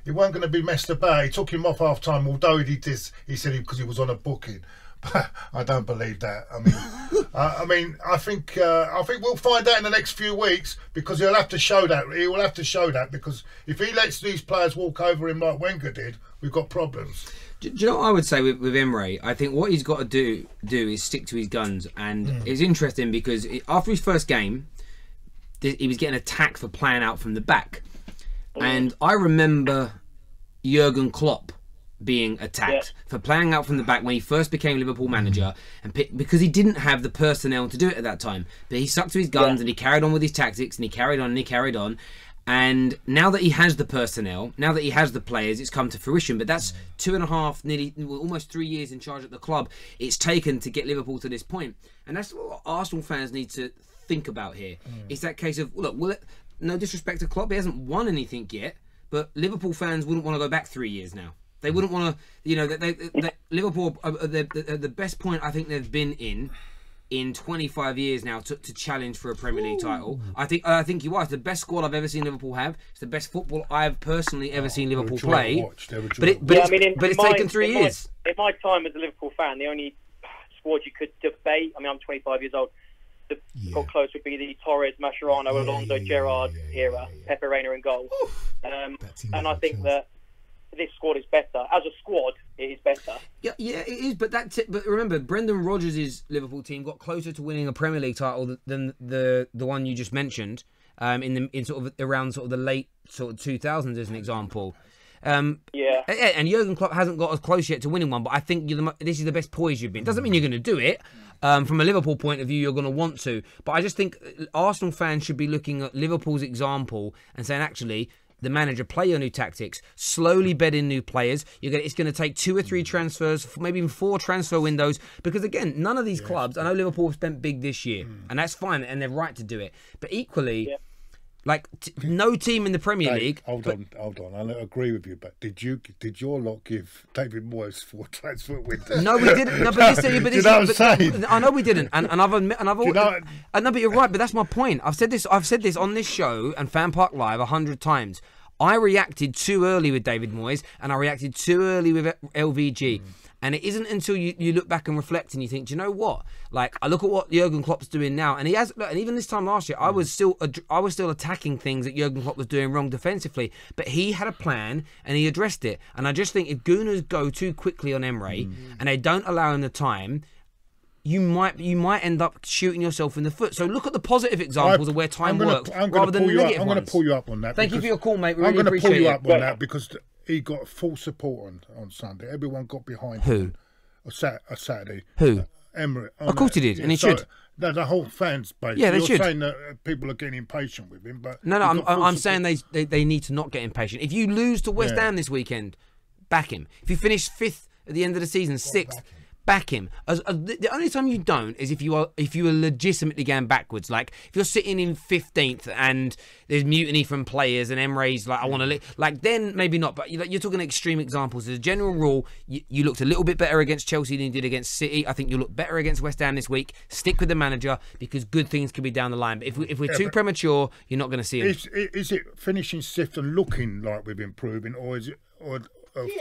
he wasn't going to be messed about. He took him off half time, although he said because he was on a booking. But I don't believe that. I mean, I think we'll find out in the next few weeks, because he'll have to show that. He will have to show that, because if he lets these players walk over him like Wenger did, we've got problems. Do you know what I would say with Emre? I think what he's got to do is stick to his guns. And it's interesting because after his first game, he was getting attacked for playing out from the back. And I remember Jurgen Klopp being attacked for playing out from the back when he first became Liverpool manager, and because he didn't have the personnel to do it at that time. But he stuck to his guns and he carried on with his tactics, and he carried on and he carried on. And now that he has the personnel, now that he has the players, it's come to fruition. But that's 2.5, nearly almost 3 years in charge at the club it's taken to get Liverpool to this point. And that's what Arsenal fans need to think about here. It's that case of, look, no disrespect to Klopp, he hasn't won anything yet, but Liverpool fans wouldn't want to go back 3 years now. They wouldn't want to, Liverpool are the best point I think they've been in 25 years now to challenge for a Premier League title. I think you are. It's the best squad I've ever seen Liverpool have. It's the best football I've personally ever seen Liverpool play. But it's taken 3 years. In my time as a Liverpool fan, the only squad you could debate, I'm 25 years old, the got close would be the Torres, Mascherano, Alonso, Gerrard era, Pepe Reina in goal. And I think that this squad is better. As a squad, it is better. Yeah, it is. But but remember, Brendan Rodgers' Liverpool team got closer to winning a Premier League title than the one you just mentioned. In sort of around sort of the late sort of 2000s as an example. And Jurgen Klopp hasn't got as close yet to winning one. But I think this is the best poise you've been. Doesn't mean you're going to do it. From a Liverpool point of view, you're going to want to. But I just think Arsenal fans should be looking at Liverpool's example and saying, actually, the manager, play your new tactics, slowly bed in new players. It's going to take 2 or 3 transfers, maybe even 4 transfer windows, because again, none of these clubs, I know Liverpool have spent big this year, and that's fine, and they're right to do it. But equally, no team in the Premier League. Hold on. I agree with you, but did your lot give David Moyes 4 transfer windows? No, we didn't. No, but you know what I'm saying? I know we didn't, and I've no, but you're right. But that's my point. I've said this on this show and FanPark Live 100 times. I reacted too early with David Moyes, and I reacted too early with LVG. And it isn't until you look back and reflect and you think, do you know what? Like, I look at what Jurgen Klopp's doing now, and and even this time last year, I was still attacking things that Jurgen Klopp was doing wrong defensively, but he had a plan and he addressed it. And I just think if Gooners go too quickly on Emre and they don't allow him the time, you might end up shooting yourself in the foot. So look at the positive examples of where time works rather than the negative ones. I'm going to pull you up on that. Thank you for your call, mate. We I'm really going to pull you up appreciate on that because he got full support on Sunday. Everyone got behind Who? him. Saturday. Who? Emery. Of course he did, and he should. The whole fans base. Yeah, they You're should. saying that people are getting impatient with him, but no, I'm saying they need to not get impatient. If you lose to West Ham this weekend, back him. If you finish 5th at the end of the season, 6th, back him. The only time you don't is if you are legitimately going backwards. Like if you're sitting in 15th and there's mutiny from players and Emre's like, I want to like, then maybe not. But you're talking extreme examples. As a general rule, you looked a little bit better against Chelsea than you did against City. I think you'll look better against West Ham this week. Stick with the manager because good things could be down the line. But if we're too premature, you're not going to see it. Is it finishing 6th and looking like we've improving, or is it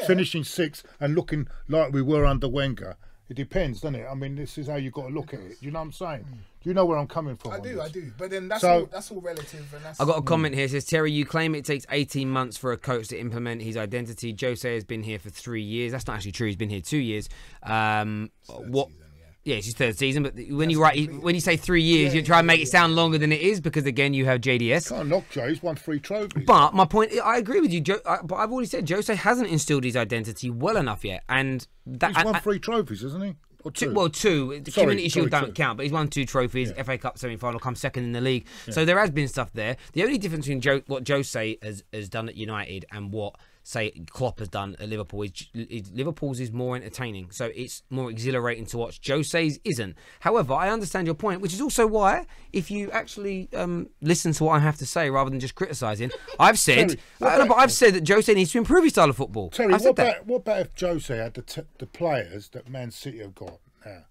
finishing 6th and looking like we were under Wenger? It depends, doesn't it? I mean, this is how you've got to look at it. Do you know what I'm saying? Do you know where I'm coming from? I do. But then that's all relative. And that's I got a comment here. It says, Terry, you claim it takes 18 months for a coach to implement his identity. Jose has been here for 3 years. That's not actually true. He's been here 2 years. Yeah, it's his 3rd season. But when you say 3 years, you try and make it sound longer than it is because again, you have JDS. Can't knock Joe. He's won 3 trophies. But my point, I agree with you, but I've already said Jose hasn't instilled his identity well enough yet, and he's won 3 trophies, hasn't he? Or two? Well, two. The Community Shield don't count, but he's won 2 trophies. FA Cup semi-final, come second in the league. So there has been stuff there. The only difference between what Jose has done at United and what, say, Klopp has done at Liverpool is Liverpool's is more entertaining. So it's more exhilarating to watch. Jose's isn't. However, I understand your point, which is also why, if you actually listen to what I have to say rather than just criticising, I've said, I've said that Jose needs to improve his style of football. Terry, what about if Jose had the players that Man City have got now?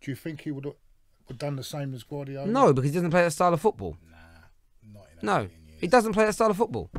Do you think he would have done the same as Guardiola? No, because he doesn't play that style of football. Nah, not in a he doesn't play that style of football.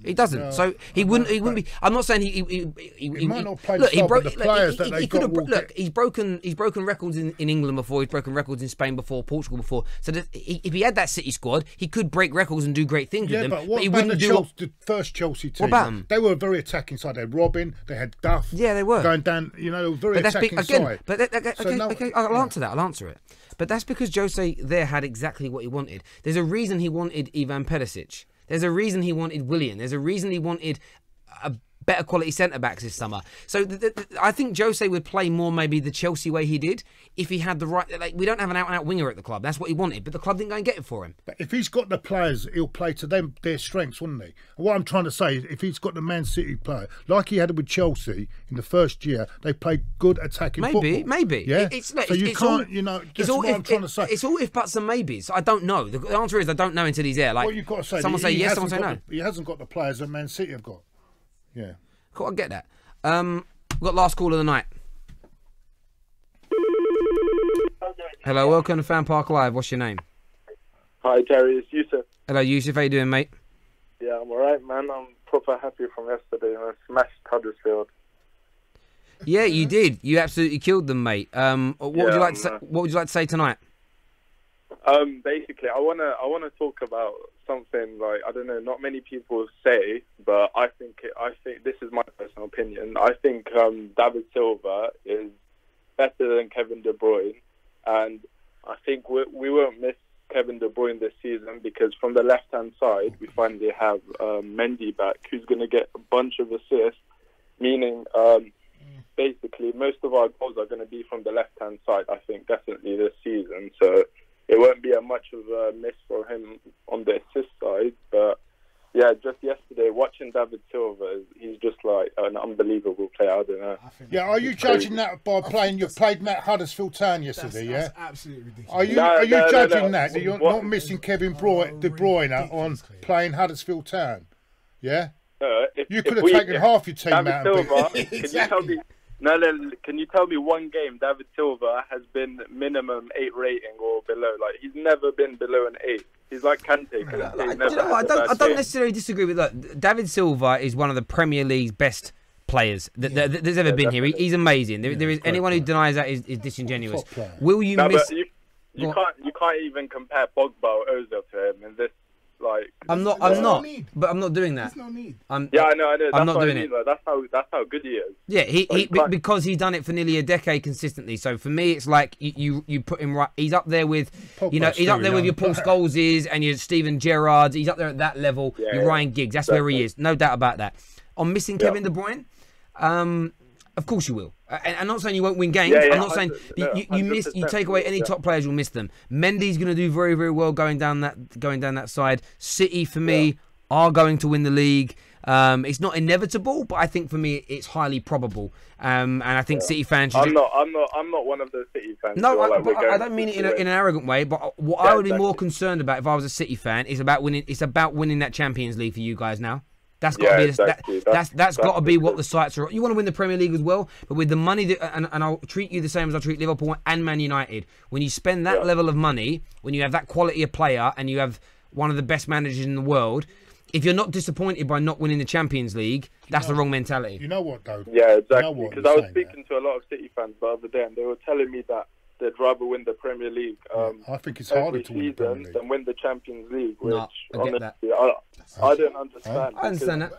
He doesn't. No, so he wouldn't be. I'm not saying he might not play the style, but the players that they got. Look, he's broken records in England before. He's broken records in Spain before, Portugal before. So that if he had that City squad, he could break records and do great things with them. But what about the first Chelsea team? What about them? They were a very attacking side. They had Robin, they had Duff. Yeah, they were going down. You know, very attacking side. But okay, I'll answer that. I'll answer it. But that's because Jose there had exactly what he wanted. There's a reason he wanted Ivan Perisic. There's a reason he wanted Willian. There's a reason he wanted a better quality centre-backs this summer. So I think Jose would play more maybe the Chelsea way he did if he had the right... Like, we don't have an out-and-out winger at the club. That's what he wanted, but the club didn't go and get it for him. But if he's got the players, he'll play to them their strengths, wouldn't he? And what I'm trying to say is if he's got the Man City player, like he had with Chelsea in the first year, they played good attacking football. Maybe. Yeah? So you can't, you know, that's what I'm trying to say. It's all if buts and maybes. I don't know. The answer is I don't know until he's there. Like, well, you've got to say... Someone say yes, someone say no. He hasn't got the players that Man City have got. Yeah. Cool, I get that. We've got last call of the night. Hello, welcome to FanPark Live. What's your name? Hi, Terry. It's Yusuf. Hello, Yusuf. How you doing, mate? Yeah, I'm alright, man. I'm proper happy from yesterday. I smashed Huddersfield. Yeah, you did. You absolutely killed them, mate. What would you like to say? What would you like to say tonight? Basically, I wanna talk about something like, I don't know, not many people say, but I think this is my personal opinion. I think David Silva is better than Kevin De Bruyne, and I think we won't miss Kevin De Bruyne this season because from the left-hand side we finally have Mendy back, who's going to get a bunch of assists, meaning basically most of our goals are going to be from the left-hand side, I think, definitely this season. So it won't be a much of a miss for him on the assist side. But yeah, just yesterday watching David Silva, he's just like an unbelievable player. I don't know. Yeah, are you judging that by playing? You played Matt Huddersfield Town yesterday, That's absolutely ridiculous. Are you judging that you're not missing Kevin De Bruyne on playing Huddersfield Town? Yeah. You could have taken half your team out. Silva, can you tell me? No, can you tell me one game David Silva has been minimum 8 rating or below? Like, he's never been below an 8. He's like Kante. I don't necessarily disagree with that. David Silva is one of the Premier League's best players that there's ever been here. He's amazing. There is anyone who denies that is disingenuous. Will you miss? You can't even compare Pogba or Ozil to him in this. Like, I'm not, but I'm not doing that. There's no need. I know. I'm not doing it. Like, that's how good he is. Yeah, because he's done it for nearly a decade consistently. So for me, it's like you put him right. He's up there with, he's up there with your Paul Scholeses and your Steven Gerrards. He's up there at that level. Your Ryan Giggs. That's where he is. No doubt about that. On missing Kevin De Bruyne, of course you will. And I'm not saying you won't win games. I'm not saying you take away any top players, you'll miss them. Mendy's going to do very, very well going down that side. City for me are going to win the league. It's not inevitable, but I think for me it's highly probable. And I think City fans. I'm not one of those City fans. No, I don't mean it in an arrogant way. But what I would be more concerned about if I was a City fan is about winning. It's about winning that Champions League for you guys now. That's got to be that's got to be what the sights are. You want to win the Premier League as well, but with the money and I'll treat you the same as I treat Liverpool and Man United. When you spend that level of money, when you have that quality of player, and you have one of the best managers in the world, if you're not disappointed by not winning the Champions League, that's the wrong mentality. You know what, though? Yeah, exactly. Because I was speaking to a lot of City fans the other day, and they were telling me that they'd rather win the Premier League. I think it's harder to win the Premier League than win the Champions League. Which honestly, I don't understand. I understand that.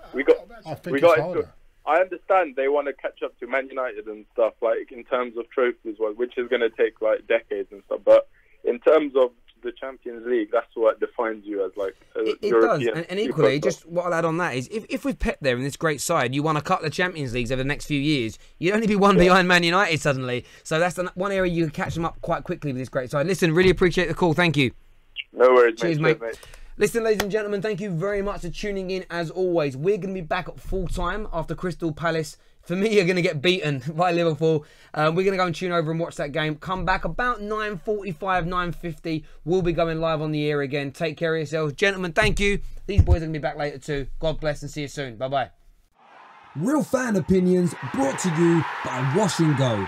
I understand they want to catch up to Man United and stuff, like in terms of trophies, which is going to take like decades and stuff. But in terms of the Champions League, that's what defines you as like a It European. does, and equally, just what I'll add on that is, if with Pep there in this great side, you won a couple of Champions Leagues over the next few years, you'd only be one behind Man United suddenly. So that's one area you can catch them up quite quickly with this great side. Listen, really appreciate the call. Thank you. No worries, Cheers, mate. mate. Listen, ladies and gentlemen, thank you very much for tuning in as always. We're going to be back at full time after Crystal Palace. For me, you're going to get beaten by Liverpool. We're going to go and tune over and watch that game. Come back about 9:45, 9:50. We'll be going live on the air again. Take care of yourselves. Gentlemen, thank you. These boys are going to be back later too. God bless and see you soon. Bye-bye. Real Fan Opinions brought to you by Wash and Go.